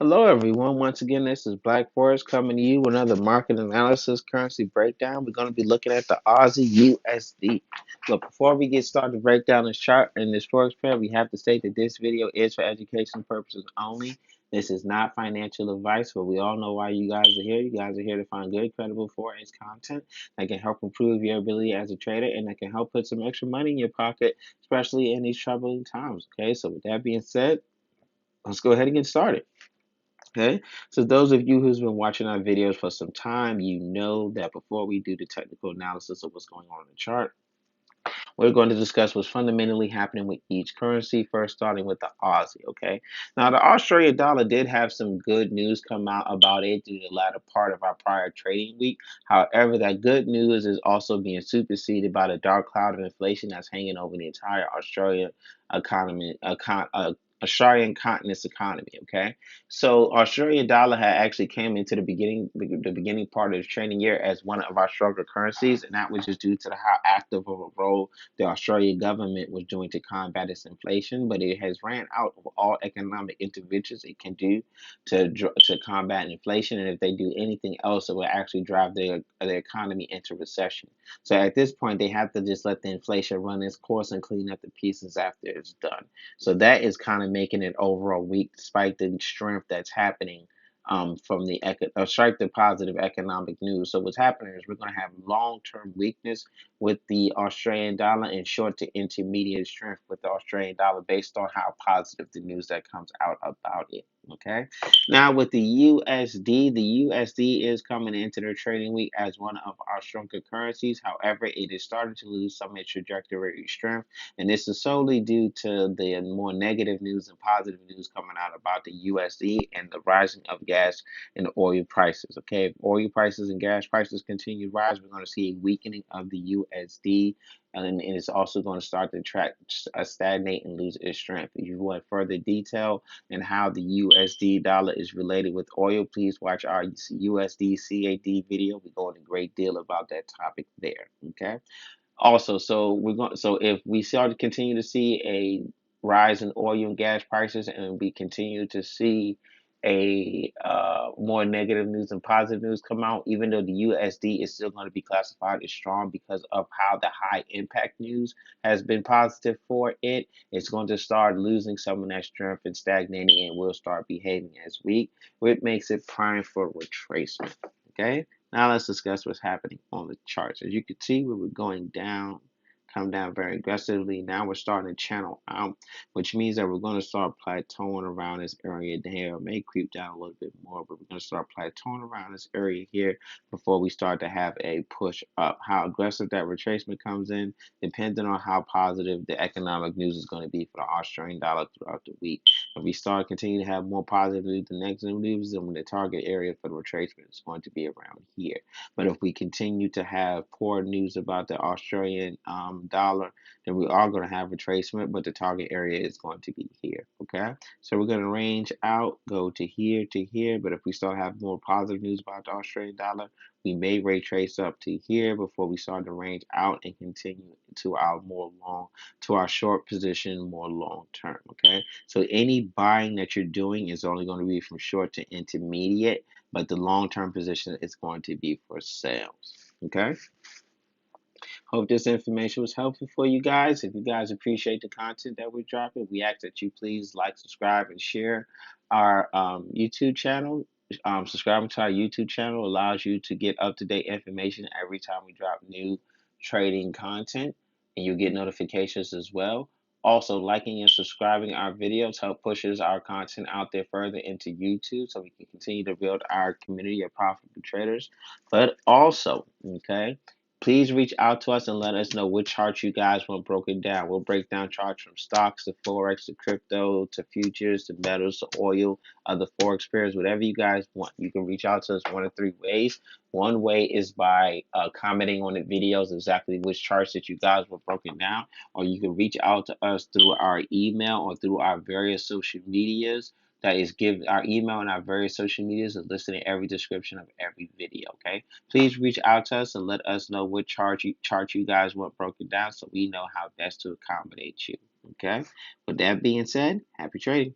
Hello, everyone. Once again, this is Black Forest coming to you with another market analysis currency breakdown. We're going to be looking at the Aussie USD. But before we get started to break down this chart and this Forex pair, we have to state that this video is for education purposes only. This is not financial advice, but we all know why you guys are here. You guys are here to find good, credible Forex content that can help improve your ability as a trader and that can help put some extra money in your pocket, especially in these troubling times. Okay, so with that being said, let's go ahead and get started. Okay, so those of you who's been watching our videos for some time, you know that before we do the technical analysis of what's going on in the chart, we're going to discuss what's fundamentally happening with each currency, first starting with the Aussie, okay? Now, the Australian dollar did have some good news come out about it through the latter part of our prior trading week. However, that good news is also being superseded by the dark cloud of inflation that's hanging over the entire Australian economy, Australian continent's economy. Okay, so Australian dollar had actually came into the beginning part of the trading year as one of our stronger currencies, and that was just due to how active of a role the Australian government was doing to combat its inflation. But it has ran out of all economic interventions it can do to combat inflation, and if they do anything else, it will actually drive their economy into recession. So at this point, they have to just let the inflation run its course and clean up the pieces after it's done. So that is kind of making it overall weak, despite the strength that's happening from strike the positive economic news. So what's happening is we're going to have long-term weakness with the Australian dollar and short to intermediate strength with the Australian dollar based on how positive the news that comes out about it. Okay. Now with the USD is coming into the trading week as one of our stronger currencies. However, it is starting to lose some of its trajectory strength, and this is solely due to the more negative news and positive news coming out about the USD and the rising of gas and oil prices. Okay, if oil prices and gas prices continue to rise, we're going to see a weakening of the USD, and it's also going to start to stagnate and lose its strength. If you want further detail and how the USD dollar is related with oil, please watch our USD CAD video. We go into a great deal about that topic there. Okay. Also, so if we start to continue to see a rise in oil and gas prices, and we continue to see a more negative news and positive news come out, even though the USD is still going to be classified as strong because of how the high impact news has been positive for it, it's going to start losing some of that strength and stagnating, and will start behaving as weak, which makes it prime for retracement. Okay. Now let's discuss what's happening on the charts. As you can see, we were going down, come down very aggressively. Now we're starting to channel out, which means that we're going to start plateauing around this area here. It may creep down a little bit more, but we're going to start plateauing around this area here before we start to have a push up. How aggressive that retracement comes in, depending on how positive the economic news is going to be for the Australian dollar throughout the week. If we start continuing to have more positive news than negative news, then the target area for the retracement is going to be around here. But if we continue to have poor news about the Australian dollar, then we are going to have retracement, but the target area is going to be here. Okay, so we're going to range out, go to here to here. But if we start having more positive news about the Australian dollar, we may retrace up to here before we start to range out and continue to our short position more long term. Okay, so any buying that you're doing is only going to be from short to intermediate, but the long term position is going to be for sales. Okay. Hope this information was helpful for you guys. If you guys appreciate the content that we're dropping, we ask that you please like, subscribe, and share our YouTube channel. Subscribing to our YouTube channel allows you to get up-to-date information every time we drop new trading content, and you get notifications as well. Also, liking and subscribing our videos help pushes our content out there further into YouTube so we can continue to build our community of profitable traders. But also, okay, please reach out to us and let us know which charts you guys want broken down. We'll break down charts from stocks to Forex to crypto to futures to metals to oil, other Forex pairs, whatever you guys want. You can reach out to us one of three ways. One way is by commenting on the videos exactly which charts that you guys want broken down, or you can reach out to us through our email or through our various social medias. That is, give our email and our various social medias is listed in every description of every video. Okay. Please reach out to us and let us know what chart you guys want broken down so we know how best to accommodate you. Okay? With that being said, happy trading.